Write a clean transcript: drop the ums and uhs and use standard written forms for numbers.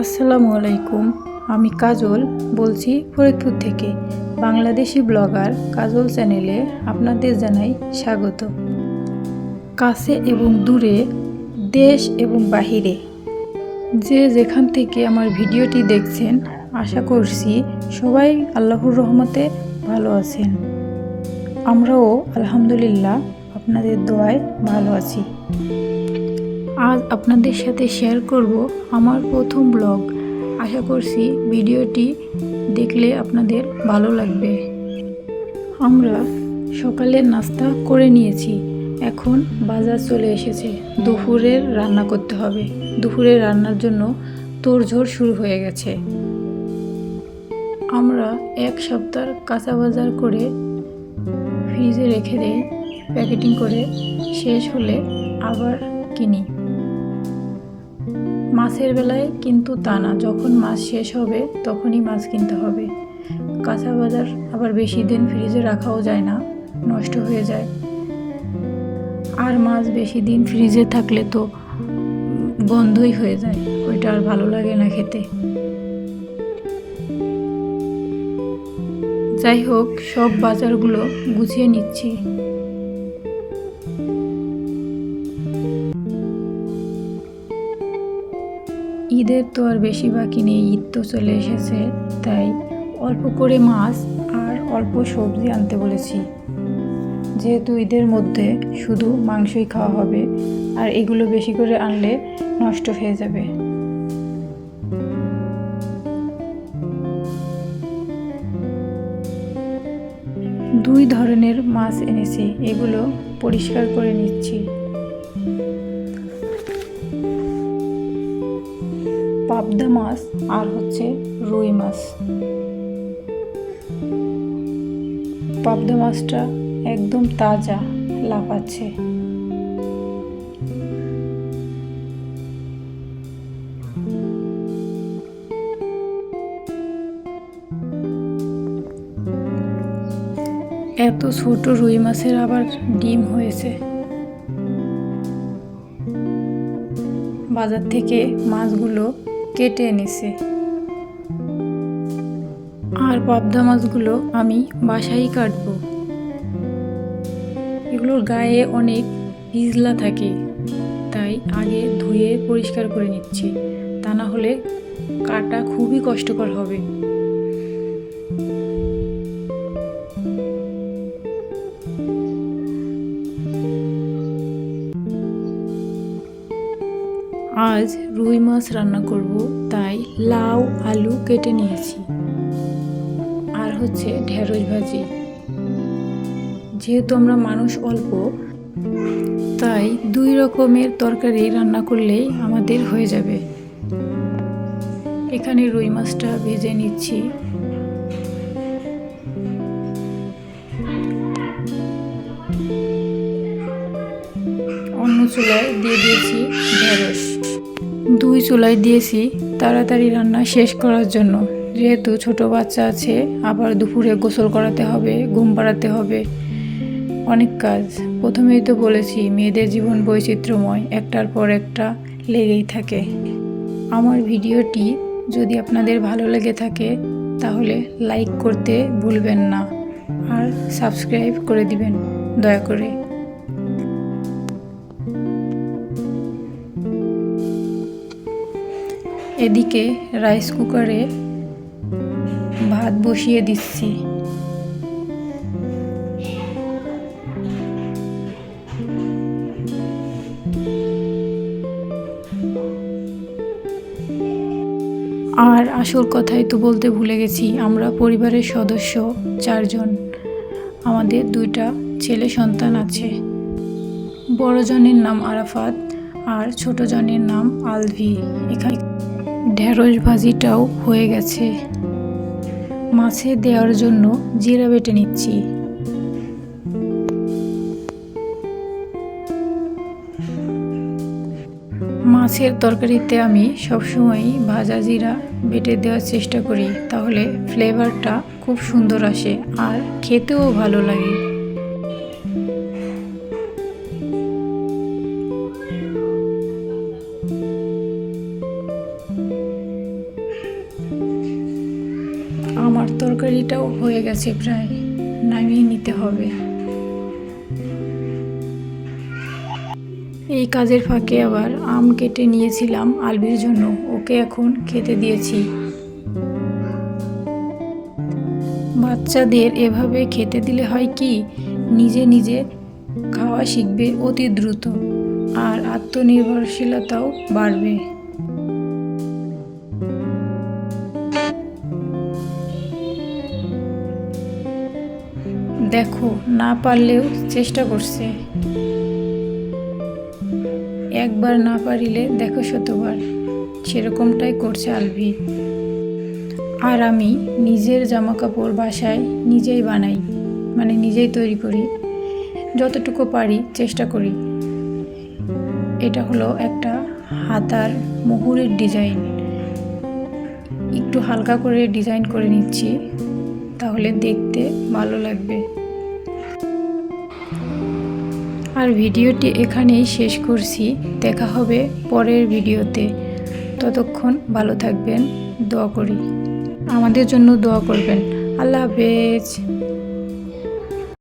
আসসালামু আলাইকুম। আমি কাজল বলছি ফরিদপুর থেকে। বাংলাদেশি ব্লগার কাজল চ্যানেলে আপনাদের জানাই স্বাগত। কাছে এবং দূরে, দেশ এবং বাহিরে যে যেখান থেকে আমার ভিডিওটি দেখছেন, আশা করছি সবাই আল্লাহর রহমতে ভালো আছেন। আমরাও আলহামদুলিল্লাহ আপনাদের দোয়ায় ভালো আছি। আজ আপনাদের সাথে শেয়ার করব আমার প্রথম ব্লগ। আশা করছি ভিডিওটি দেখলে আপনাদের ভালো লাগবে। আমরা সকালের নাস্তা করে নিয়েছি, এখন বাজার চলে এসেছে, দুপুরের রান্না করতে হবে। দুপুরের রান্নার জন্য তোড়জোড় শুরু হয়ে গেছে। আমরা এক সপ্তাহ কাঁচা বাজার করে ফ্রিজে রেখে দেই, প্যাকেটিং করে, শেষ হলে আবার কিনি। মাছের বেলায় কিন্তু তা না, যখন মাছ শেষ হবে তখনই মাছ কিনতে হবে। কাঁচা বাজার আবার বেশি দিন ফ্রিজে রাখাও যায় না, নষ্ট হয়ে যায়। আর মাছ বেশি দিন ফ্রিজে থাকলে তো গন্ধই হয়ে যায়, ওইটা আর ভালো লাগে না খেতে। যাই হোক, সব বাজারগুলো গুছিয়ে নিচ্ছি। ঈদের তো আর বেশি বাকি নেই, ঈদ তো চলে এসেছে, তাই অল্প করে মাছ আর অল্প সবজি আনতে বলেছি। যেহেতু ঈদের মধ্যে শুধু মাংসই খাওয়া হবে, আর এগুলো বেশি করে আনলে নষ্ট হয়ে যাবে। দুই ধরনের মাছ এনেছি, এগুলো পরিষ্কার করে নিচ্ছি। পাবদা মাছ আর হচ্ছে রুই মাছ। পাবদা মাছটা একদম তাজা, লাফাচ্ছে। এত ছোট রুই মাছের আবার ডিম হয়েছে। বাজার থেকে মাছগুলো কেটে এনেছে, আর পাবদা মাছগুলো আমি বাসায় কাটবো। এগুলোর গায়ে অনেক পিছলা থাকে, তাই আগে ধুয়ে পরিষ্কার করে নিচ্ছি, তা না হলে কাটা খুবই কষ্টকর হবে। আজ রুই মাছ রান্না করব, তাই লাউ আলু কেটে নিয়েছি, আর হচ্ছে ঢেঁড়স ভাজি। যেহেতু আমরা মানুষ অল্প, তাই 2 রকমের তরকারি রান্না করলেই আমাদের হয়ে যাবে। এখানে রুই মাছটা ভেজে নিচ্ছি। অন্য চুলায় দিয়ে দিয়েছি ঢেঁড়স। 2 চুলায় দিয়েছি তাড়াতাড়ি রান্না শেষ করার জন্য। যেহেতু ছোট বাচ্চা আছে, আবার দুপুরে গোসল করাতে হবে, ঘুম পাড়াতে হবে, অনেক কাজ। প্রথমেই তো বলেছি, মেয়েদের জীবন বৈচিত্র্যময়, একটার পর একটা লেগেই থাকে। আমার ভিডিওটি যদি আপনাদের ভালো লেগে থাকে তাহলে লাইক করতে ভুলবেন না, আর সাবস্ক্রাইব করে দিবেন দয়া করে। এদিকে রাইস কুকারে ভাত বসিয়ে দিচ্ছি। আর আসল কথাই তো বলতে ভুলে গেছি, আমরা পরিবারের সদস্য 4 জন। আমাদের 2টা ছেলে সন্তান আছে। বড় জনের নাম আরাফাত আর ছোট জনের নাম আলভি। এখানে ঢেঁড়স ভাজিটাও হয়ে গেছে। মাছে দেওয়ার জন্য জিরা বেটে নিচ্ছি। মাছের তরকারিতে আমি সবসময়ই ভাজা জিরা বেটে দেওয়ার চেষ্টা করি, তাহলে ফ্লেভারটা খুব সুন্দর আসে আর খেতেও ভালো লাগে। তরকারিটাও হয়ে গেছে, প্রায় নামিয়ে নিতে হবে। এই কাজের ফাঁকে আবার আম কেটে নিয়েছিলাম আলবির জন্য, ওকে এখন খেতে দিয়েছি। বাচ্চাদের এভাবে খেতে দিলে হয় কি, নিজে নিজে খাওয়া শিখবে অতি দ্রুত, আর আত্মনির্ভরশীলতাও বাড়বে। দেখো, না পারলেও চেষ্টা করছে। একবার না পারিলে দেখো শতবার, সেরকমটাই করছে আলভি। আর আমি নিজের জামা কাপড় বাসায় নিজেই বানাই, মানে নিজেই তৈরি করি, যতটুকু পারি চেষ্টা করি। এটা হলো একটা হাতার মুহুরের ডিজাইন, একটু হালকা করে ডিজাইন করে নিচ্ছি, তাহলে দেখতে ভালো লাগবে। আর ভিডিওটি এখানেই শেষ করছি, দেখা হবে পরের ভিডিওতে। ততক্ষণ ভালো থাকবেন, দোয়া করি, আমাদের জন্য দোয়া করবেন। আল্লাহ হাফেজ।